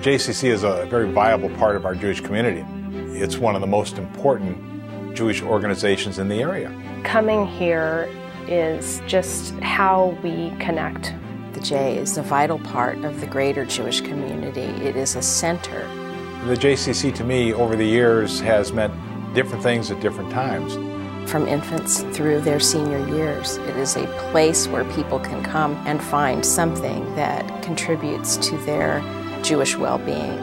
SJCC is a very viable part of our Jewish community. It's one of the most important Jewish organizations in the area. Coming here is just how we connect. The J is a vital part of the greater Jewish community. It is a center. The JCC to me over the years has meant different things at different times. From infants through their senior years, it is a place where people can come and find something that contributes to their Jewish well-being.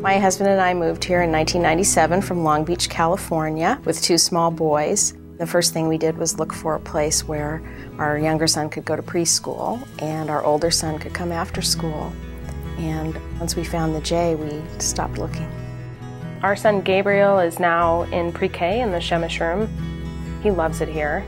My husband and I moved here in 1997 from Long Beach, California, with 2 small boys. The first thing we did was look for a place where our younger son could go to preschool and our older son could come after school. And once we found the J, we stopped looking. Our son Gabriel is now in pre-K in the Shemesh room. He loves it here.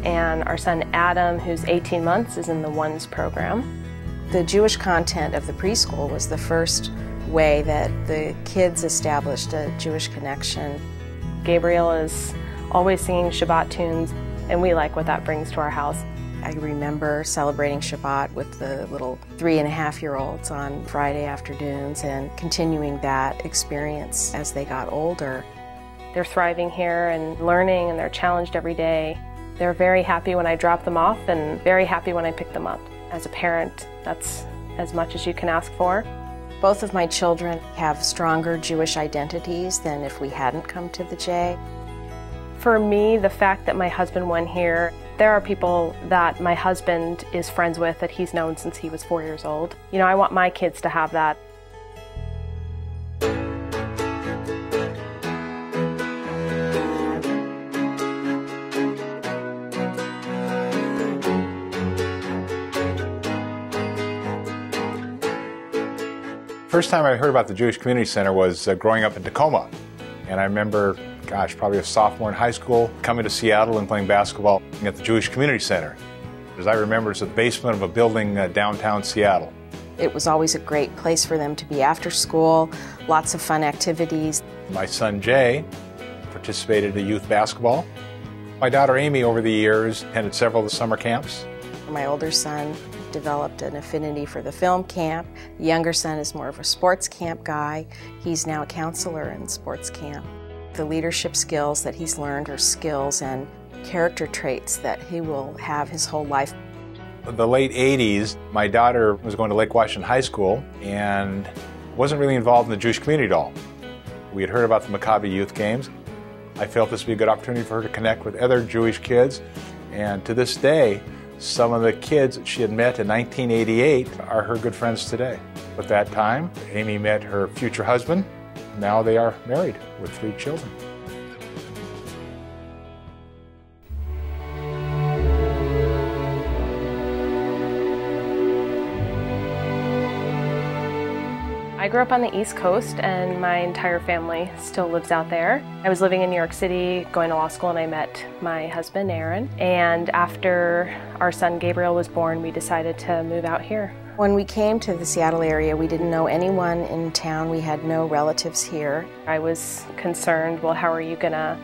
And our son Adam, who's 18 months, is in the ONES program. The Jewish content of the preschool was the first way that the kids established a Jewish connection. Gabriel is always singing Shabbat tunes, and we like what that brings to our house. I remember celebrating Shabbat with the little 3-and-a-half-year-olds on Friday afternoons and continuing that experience as they got older. They're thriving here and learning, and they're challenged every day. They're very happy when I drop them off and very happy when I pick them up. As a parent, that's as much as you can ask for. Both of my children have stronger Jewish identities than if we hadn't come to the J. For me, the fact that my husband went here, there are people that my husband is friends with that he's known since he was 4 years old. You know, I want my kids to have that. First time I heard about the Jewish Community Center was growing up in Tacoma. And I remember, gosh, probably a sophomore in high school, coming to Seattle and playing basketball at the Jewish Community Center. As I remember, it's the basement of a building downtown Seattle. It was always a great place for them to be after school, lots of fun activities. My son Jay participated in youth basketball. My daughter Amy, over the years, attended several of the summer camps. My older son developed an affinity for the film camp. The younger son is more of a sports camp guy. He's now a counselor in sports camp. The leadership skills that he's learned are skills and character traits that he will have his whole life. In the late 80s, my daughter was going to Lake Washington High School and wasn't really involved in the Jewish community at all. We had heard about the Maccabi youth games. I felt this would be a good opportunity for her to connect with other Jewish kids, and to this day, some of the kids that she had met in 1988 are her good friends today. At that time, Amy met her future husband. Now they are married with 3 children. I grew up on the East Coast, and my entire family still lives out there. I was living in New York City, going to law school, and I met my husband, Aaron. And after our son Gabriel was born, we decided to move out here. When we came to the Seattle area, we didn't know anyone in town. We had no relatives here. I was concerned, well, how are you gonna,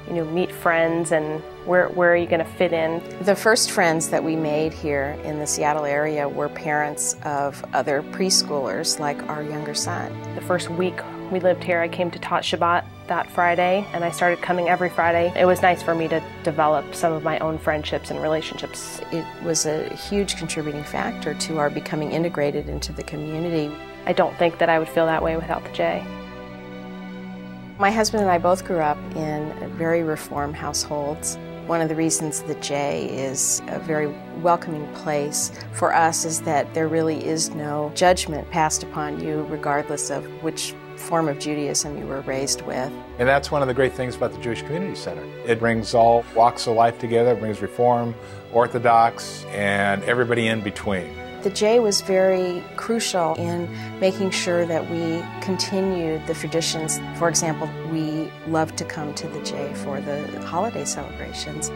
meet friends, and where are you gonna fit in? The first friends that we made here in the Seattle area were parents of other preschoolers, like our younger son. The first week we lived here, I came to Tot Shabbat that Friday, and I started coming every Friday. It was nice for me to develop some of my own friendships and relationships. It was a huge contributing factor to our becoming integrated into the community. I don't think that I would feel that way without the J. My husband and I both grew up in very Reform households. One of the reasons the J is a very welcoming place for us is that there really is no judgment passed upon you regardless of which form of Judaism you were raised with. And that's one of the great things about the Jewish Community Center. It brings all walks of life together. It brings Reform, Orthodox, and everybody in between. The J was very crucial in making sure that we continued the traditions. For example, we loved to come to the J for the holiday celebrations.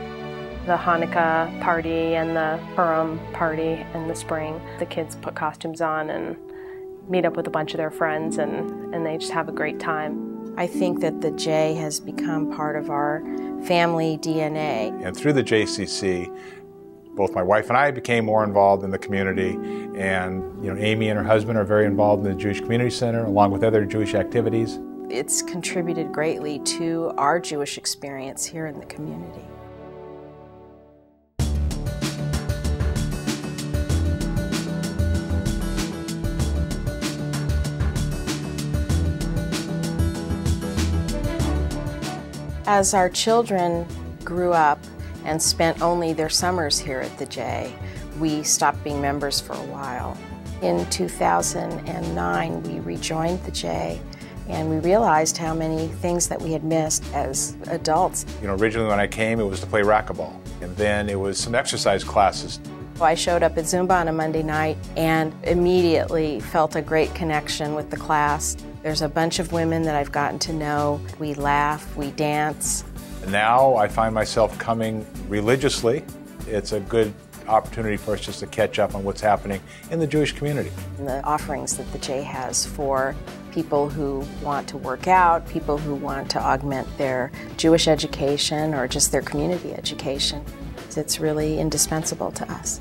The Hanukkah party and the Purim party in the spring. The kids put costumes on and meet up with a bunch of their friends, and they just have a great time. I think that the J has become part of our family DNA. And through the JCC, both my wife and I became more involved in the community, and Amy and her husband are very involved in the Jewish Community Center along with other Jewish activities. It's contributed greatly to our Jewish experience here in the community. As our children grew up and spent only their summers here at the J, we stopped being members for a while. In 2009, we rejoined the J, and we realized how many things that we had missed as adults. Originally when I came, it was to play racquetball, and then it was some exercise classes. I showed up at Zumba on a Monday night and immediately felt a great connection with the class. There's a bunch of women that I've gotten to know. We laugh, we dance. Now I find myself coming religiously. It's a good opportunity for us just to catch up on what's happening in the Jewish community. And the offerings that the J has for people who want to work out, people who want to augment their Jewish education or just their community education. It's really indispensable to us.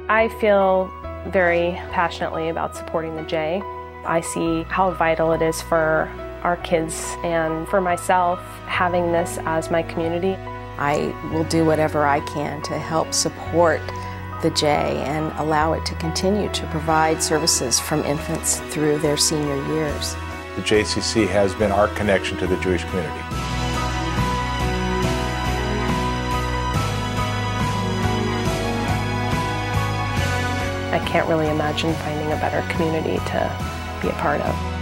I feel very passionately about supporting the J. I see how vital it is for our kids and for myself having this as my community. I will do whatever I can to help support the J and allow it to continue to provide services from infants through their senior years. The JCC has been our connection to the Jewish community. I can't really imagine finding a better community to be a part of.